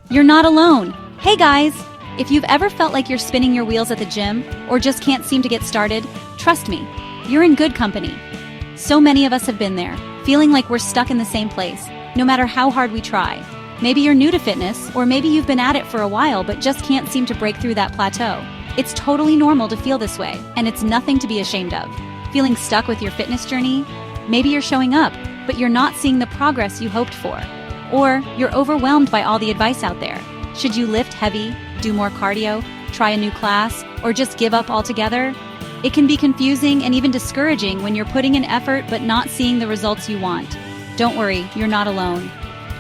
You're not alone. Hey guys! If you've ever felt like you're spinning your wheels at the gym or just can't seem to get started, trust me, you're in good company. So many of us have been there, feeling like we're stuck in the same place, no matter how hard we try. Maybe you're new to fitness, or maybe you've been at it for a while but just can't seem to break through that plateau. It's totally normal to feel this way, and it's nothing to be ashamed of. Feeling stuck with your fitness journey? Maybe you're showing up, but you're not seeing the progress you hoped for. Or you're overwhelmed by all the advice out there. Should you lift heavy, do more cardio, try a new class, or just give up altogether? It can be confusing and even discouraging when you're putting in effort but not seeing the results you want. Don't worry, you're not alone.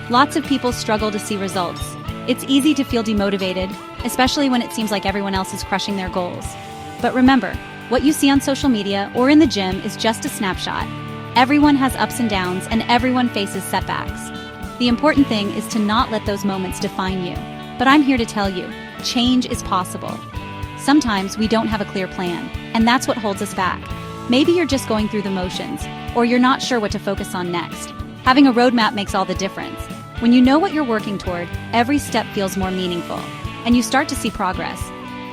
Lots of people struggle to see results. It's easy to feel demotivated, especially when it seems like everyone else is crushing their goals. But remember, what you see on social media or in the gym is just a snapshot. Everyone has ups and downs, and everyone faces setbacks. The important thing is to not let those moments define you. But I'm here to tell you, change is possible. Sometimes we don't have a clear plan, and that's what holds us back. Maybe you're just going through the motions, or you're not sure what to focus on next. Having a roadmap makes all the difference. When you know what you're working toward, every step feels more meaningful, and you start to see progress,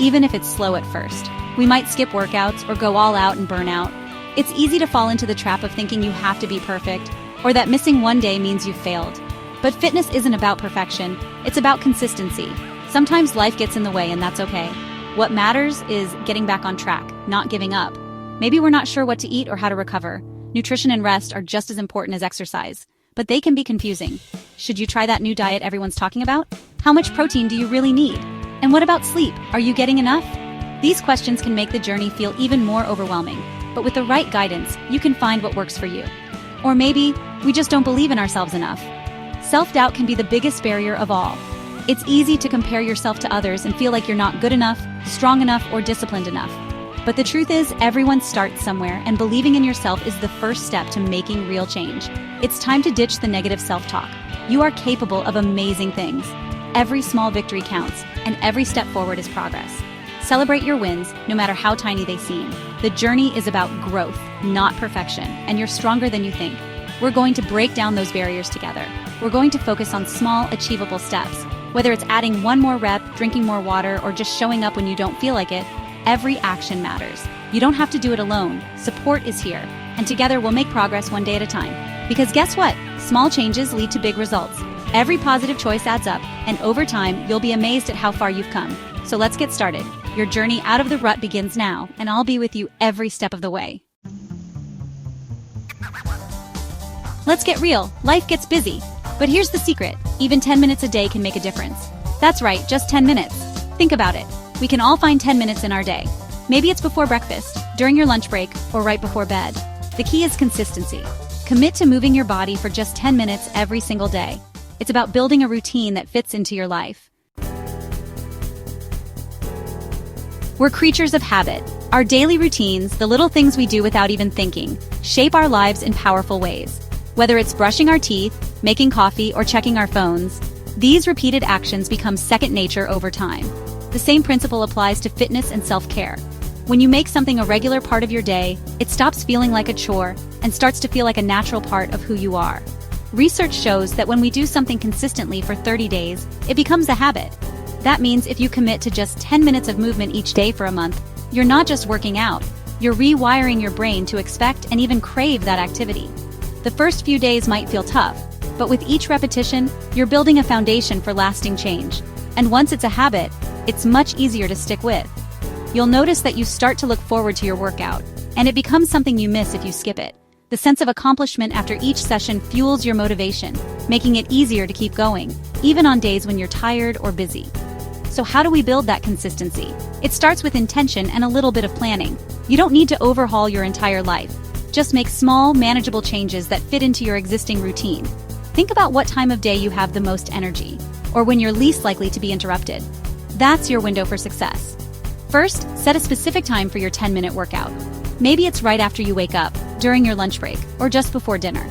even if it's slow at first. We might skip workouts or go all out and burn out. It's easy to fall into the trap of thinking you have to be perfect, or that missing one day means you've failed. But fitness isn't about perfection, it's about consistency. Sometimes life gets in the way, and that's okay. What matters is getting back on track, not giving up. Maybe we're not sure what to eat or how to recover. Nutrition and rest are just as important as exercise, but they can be confusing. Should you try that new diet everyone's talking about? How much protein do you really need? And what about sleep? Are you getting enough? These questions can make the journey feel even more overwhelming, but with the right guidance, you can find what works for you. Or maybe we just don't believe in ourselves enough. Self-doubt can be the biggest barrier of all. It's easy to compare yourself to others and feel like you're not good enough, strong enough, or disciplined enough. But the truth is, everyone starts somewhere, and believing in yourself is the first step to making real change. It's time to ditch the negative self-talk. You are capable of amazing things. Every small victory counts, and every step forward is progress. Celebrate your wins, no matter how tiny they seem. The journey is about growth, not perfection, and you're stronger than you think. We're going to break down those barriers together. We're going to focus on small, achievable steps. Whether it's adding one more rep, drinking more water, or just showing up when you don't feel like it, every action matters. You don't have to do it alone. Support is here, and together we'll make progress one day at a time. Because guess what? Small changes lead to big results. Every positive choice adds up, and over time, you'll be amazed at how far you've come. So let's get started. Your journey out of the rut begins now, and I'll be with you every step of the way. Let's get real. Life gets busy. But here's the secret. Even 10 minutes a day can make a difference. That's right, just 10 minutes. Think about it. We can all find 10 minutes in our day. Maybe it's before breakfast, during your lunch break, or right before bed. The key is consistency. Commit to moving your body for just 10 minutes every single day. It's about building a routine that fits into your life. We're creatures of habit. Our daily routines, the little things we do without even thinking, shape our lives in powerful ways. Whether it's brushing our teeth, making coffee, or checking our phones, these repeated actions become second nature over time. The same principle applies to fitness and self-care. When you make something a regular part of your day, it stops feeling like a chore and starts to feel like a natural part of who you are. Research shows that when we do something consistently for 30 days, it becomes a habit. That means if you commit to just 10 minutes of movement each day for a month, you're not just working out, you're rewiring your brain to expect and even crave that activity. The first few days might feel tough, but with each repetition, you're building a foundation for lasting change. And once it's a habit, it's much easier to stick with. You'll notice that you start to look forward to your workout, and it becomes something you miss if you skip it. The sense of accomplishment after each session fuels your motivation, making it easier to keep going, even on days when you're tired or busy. So how do we build that consistency? It starts with intention and a little bit of planning. You don't need to overhaul your entire life. Just make small, manageable changes that fit into your existing routine. Think about what time of day you have the most energy, or when you're least likely to be interrupted. That's your window for success. First, set a specific time for your 10-minute workout. Maybe it's right after you wake up, during your lunch break, or just before dinner.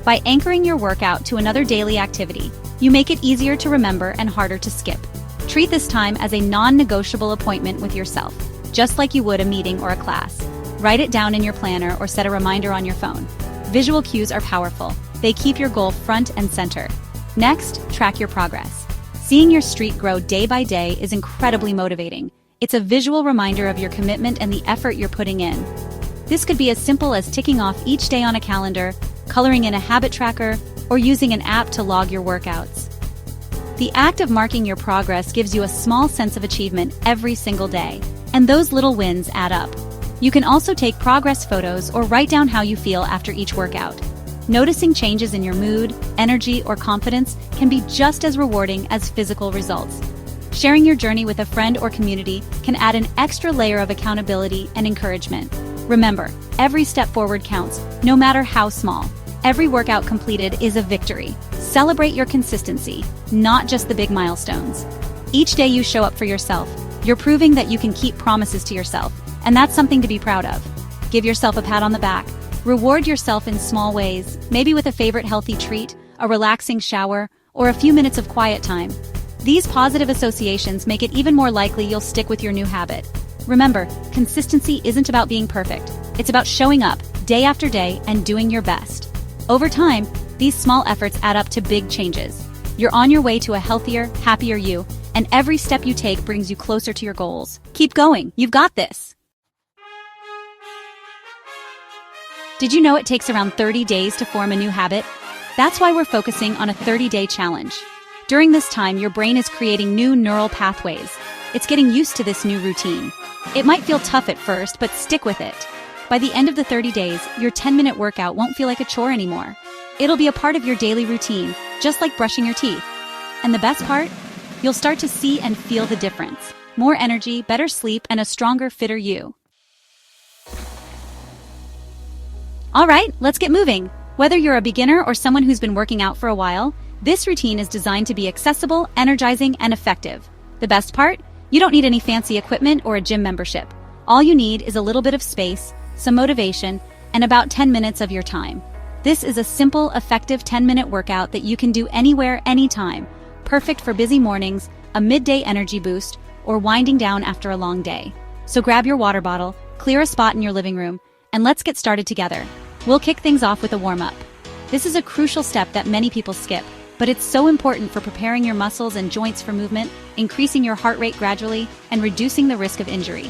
By anchoring your workout to another daily activity, you make it easier to remember and harder to skip. Treat this time as a non-negotiable appointment with yourself, just like you would a meeting or a class. Write it down in your planner or set a reminder on your phone. Visual cues are powerful. They keep your goal front and center. Next, track your progress. Seeing your streak grow day by day is incredibly motivating. It's a visual reminder of your commitment and the effort you're putting in. This could be as simple as ticking off each day on a calendar, coloring in a habit tracker, or using an app to log your workouts. The act of marking your progress gives you a small sense of achievement every single day, and those little wins add up. You can also take progress photos or write down how you feel after each workout. Noticing changes in your mood, energy, or confidence can be just as rewarding as physical results. Sharing your journey with a friend or community can add an extra layer of accountability and encouragement. Remember, every step forward counts, no matter how small. Every workout completed is a victory. Celebrate your consistency, not just the big milestones. Each day you show up for yourself, you're proving that you can keep promises to yourself, and that's something to be proud of. Give yourself a pat on the back. Reward yourself in small ways, maybe with a favorite healthy treat, a relaxing shower, or a few minutes of quiet time. These positive associations make it even more likely you'll stick with your new habit. Remember, consistency isn't about being perfect. It's about showing up day after day and doing your best. Over time, these small efforts add up to big changes. You're on your way to a healthier, happier you, and every step you take brings you closer to your goals. Keep going, you've got this. Did you know it takes around 30 days to form a new habit? That's why we're focusing on a 30-day challenge. During this time, your brain is creating new neural pathways. It's getting used to this new routine. It might feel tough at first, but stick with it. By the end of the 30 days, your 10-minute workout won't feel like a chore anymore. It'll be a part of your daily routine, just like brushing your teeth. And the best part? You'll start to see and feel the difference. More energy, better sleep, and a stronger, fitter you. All right, let's get moving. Whether you're a beginner or someone who's been working out for a while, this routine is designed to be accessible, energizing, and effective. The best part? You don't need any fancy equipment or a gym membership. All you need is a little bit of space, some motivation, and about 10 minutes of your time. This is a simple, effective 10-minute workout that you can do anywhere, anytime. Perfect for busy mornings, a midday energy boost, or winding down after a long day. So grab your water bottle, clear a spot in your living room, and let's get started together. We'll kick things off with a warm-up. This is a crucial step that many people skip, but it's so important for preparing your muscles and joints for movement, increasing your heart rate gradually, and reducing the risk of injury.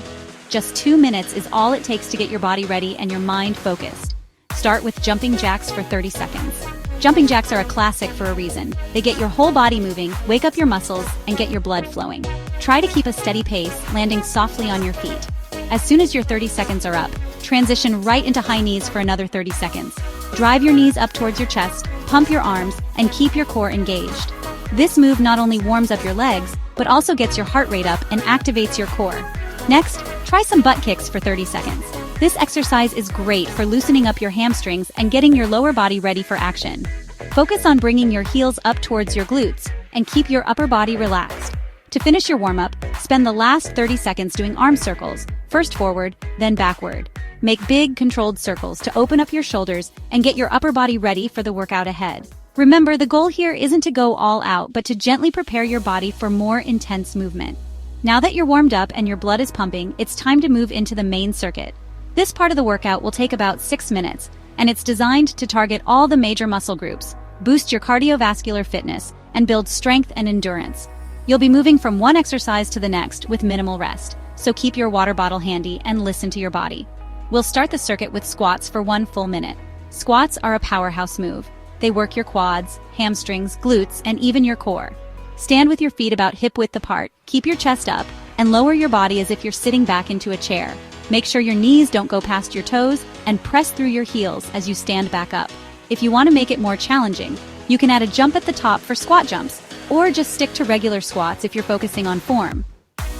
Just 2 minutes is all it takes to get your body ready and your mind focused. Start with jumping jacks for 30 seconds. Jumping jacks are a classic for a reason. They get your whole body moving, wake up your muscles, and get your blood flowing. Try to keep a steady pace, landing softly on your feet. As soon as your 30 seconds are up, transition right into high knees for another 30 seconds. Drive your knees up towards your chest, pump your arms, and keep your core engaged. This move not only warms up your legs, but also gets your heart rate up and activates your core. Next, try some butt kicks for 30 seconds. This exercise is great for loosening up your hamstrings and getting your lower body ready for action. Focus on bringing your heels up towards your glutes and keep your upper body relaxed. To finish your warm-up, spend the last 30 seconds doing arm circles, first forward, then backward. Make big, controlled circles to open up your shoulders and get your upper body ready for the workout ahead. Remember, the goal here isn't to go all out, but to gently prepare your body for more intense movement. Now that you're warmed up and your blood is pumping, it's time to move into the main circuit. This part of the workout will take about 6 minutes, and it's designed to target all the major muscle groups, boost your cardiovascular fitness, and build strength and endurance. You'll be moving from one exercise to the next with minimal rest, so keep your water bottle handy and listen to your body. We'll start the circuit with squats for 1 full minute. Squats are a powerhouse move. They work your quads, hamstrings, glutes, and even your core. Stand with your feet about hip-width apart, keep your chest up, and lower your body as if you're sitting back into a chair. Make sure your knees don't go past your toes, and press through your heels as you stand back up. If you want to make it more challenging, you can add a jump at the top for squat jumps, or just stick to regular squats if you're focusing on form.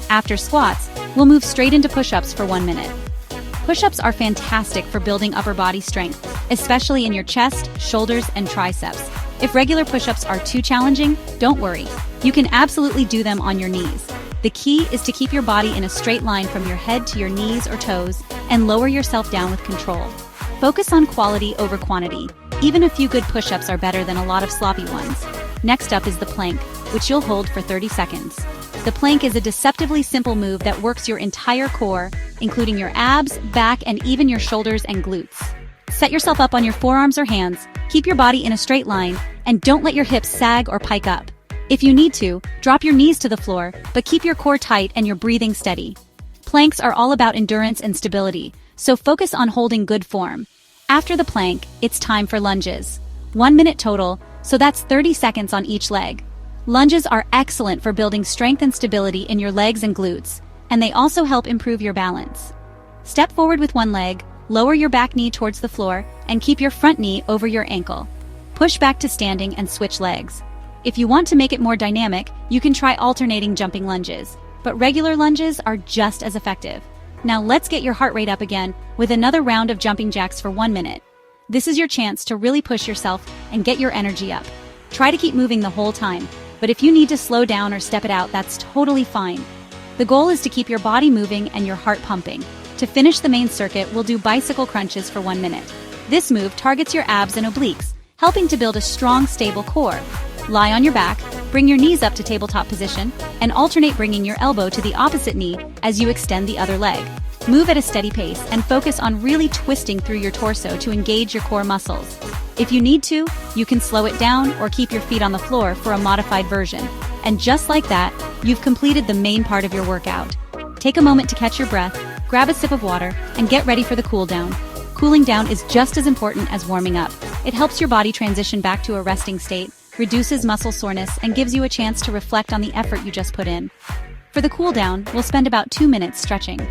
After squats, we'll move straight into push-ups for 1 minute. Push-ups are fantastic for building upper body strength, especially in your chest, shoulders, and triceps. If regular push-ups are too challenging, don't worry. You can absolutely do them on your knees. The key is to keep your body in a straight line from your head to your knees or toes and lower yourself down with control. Focus on quality over quantity. Even a few good push-ups are better than a lot of sloppy ones. Next up is the plank, which you'll hold for 30 seconds. The plank is a deceptively simple move that works your entire core, including your abs, back, and even your shoulders and glutes. Set yourself up on your forearms or hands, keep your body in a straight line, and don't let your hips sag or pike up. If you need to, drop your knees to the floor, but keep your core tight and your breathing steady. Planks are all about endurance and stability, so focus on holding good form. After the plank, it's time for lunges. 1 minute total, so that's 30 seconds on each leg. Lunges are excellent for building strength and stability in your legs and glutes, and they also help improve your balance. Step forward with one leg, lower your back knee towards the floor, and keep your front knee over your ankle. Push back to standing and switch legs. If you want to make it more dynamic, you can try alternating jumping lunges, but regular lunges are just as effective. Now let's get your heart rate up again with another round of jumping jacks for 1 minute. This is your chance to really push yourself and get your energy up. Try to keep moving the whole time, but if you need to slow down or step it out, that's totally fine. The goal is to keep your body moving and your heart pumping. To finish the main circuit, we'll do bicycle crunches for 1 minute. This move targets your abs and obliques, helping to build a strong, stable core. Lie on your back, bring your knees up to tabletop position, and alternate bringing your elbow to the opposite knee as you extend the other leg. Move at a steady pace and focus on really twisting through your torso to engage your core muscles. If you need to, you can slow it down or keep your feet on the floor for a modified version. And just like that, you've completed the main part of your workout. Take a moment to catch your breath, grab a sip of water, and get ready for the cool down. Cooling down is just as important as warming up. It helps your body transition back to a resting state, reduces muscle soreness, and gives you a chance to reflect on the effort you just put in. For the cool down, we'll spend about 2 minutes stretching.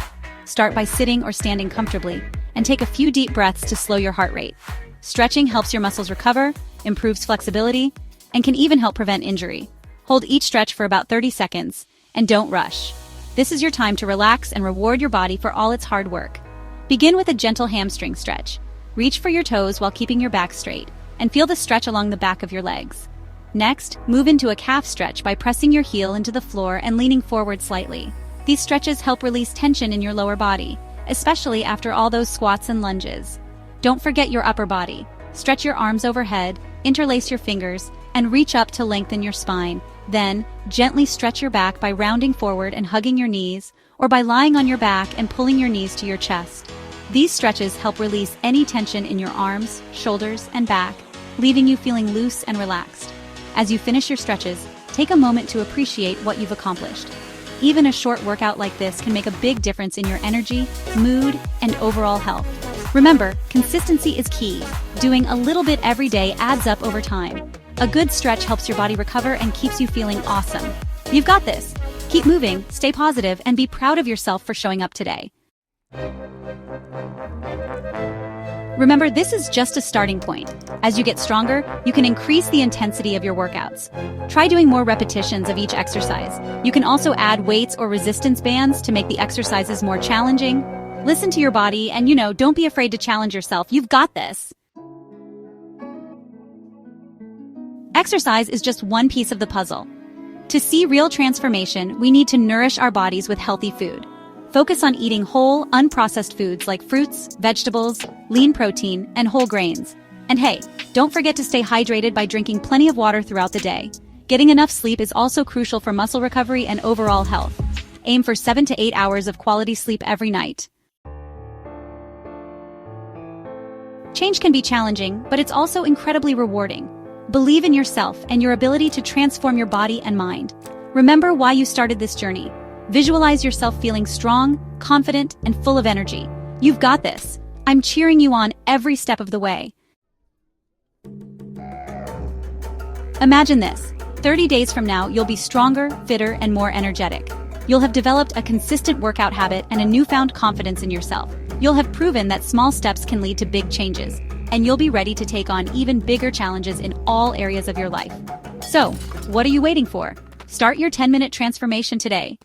Start by sitting or standing comfortably, and take a few deep breaths to slow your heart rate. Stretching helps your muscles recover, improves flexibility, and can even help prevent injury. Hold each stretch for about 30 seconds, and don't rush. This is your time to relax and reward your body for all its hard work. Begin with a gentle hamstring stretch. Reach for your toes while keeping your back straight, and feel the stretch along the back of your legs. Next, move into a calf stretch by pressing your heel into the floor and leaning forward slightly. These stretches help release tension in your lower body, especially after all those squats and lunges. Don't forget your upper body. Stretch your arms overhead, interlace your fingers, and reach up to lengthen your spine. Then, gently stretch your back by rounding forward and hugging your knees, or by lying on your back and pulling your knees to your chest. These stretches help release any tension in your arms, shoulders, and back, leaving you feeling loose and relaxed. As you finish your stretches, take a moment to appreciate what you've accomplished. Even a short workout like this can make a big difference in your energy, mood, and overall health. Remember, consistency is key. Doing a little bit every day adds up over time. A good stretch helps your body recover and keeps you feeling awesome. You've got this. Keep moving, stay positive, and be proud of yourself for showing up today. Remember, this is just a starting point. As you get stronger, you can increase the intensity of your workouts. Try doing more repetitions of each exercise. You can also add weights or resistance bands to make the exercises more challenging. Listen to your body and, don't be afraid to challenge yourself. You've got this. Exercise is just one piece of the puzzle. To see real transformation, we need to nourish our bodies with healthy food. Focus on eating whole, unprocessed foods like fruits, vegetables, lean protein, and whole grains. And hey, don't forget to stay hydrated by drinking plenty of water throughout the day. Getting enough sleep is also crucial for muscle recovery and overall health. Aim for 7 to 8 hours of quality sleep every night. Change can be challenging, but it's also incredibly rewarding. Believe in yourself and your ability to transform your body and mind. Remember why you started this journey. Visualize yourself feeling strong, confident, and full of energy. You've got this. I'm cheering you on every step of the way. Imagine this. 30 days from now, you'll be stronger, fitter, and more energetic. You'll have developed a consistent workout habit and a newfound confidence in yourself. You'll have proven that small steps can lead to big changes, and you'll be ready to take on even bigger challenges in all areas of your life. So, what are you waiting for? Start your 10-minute transformation today.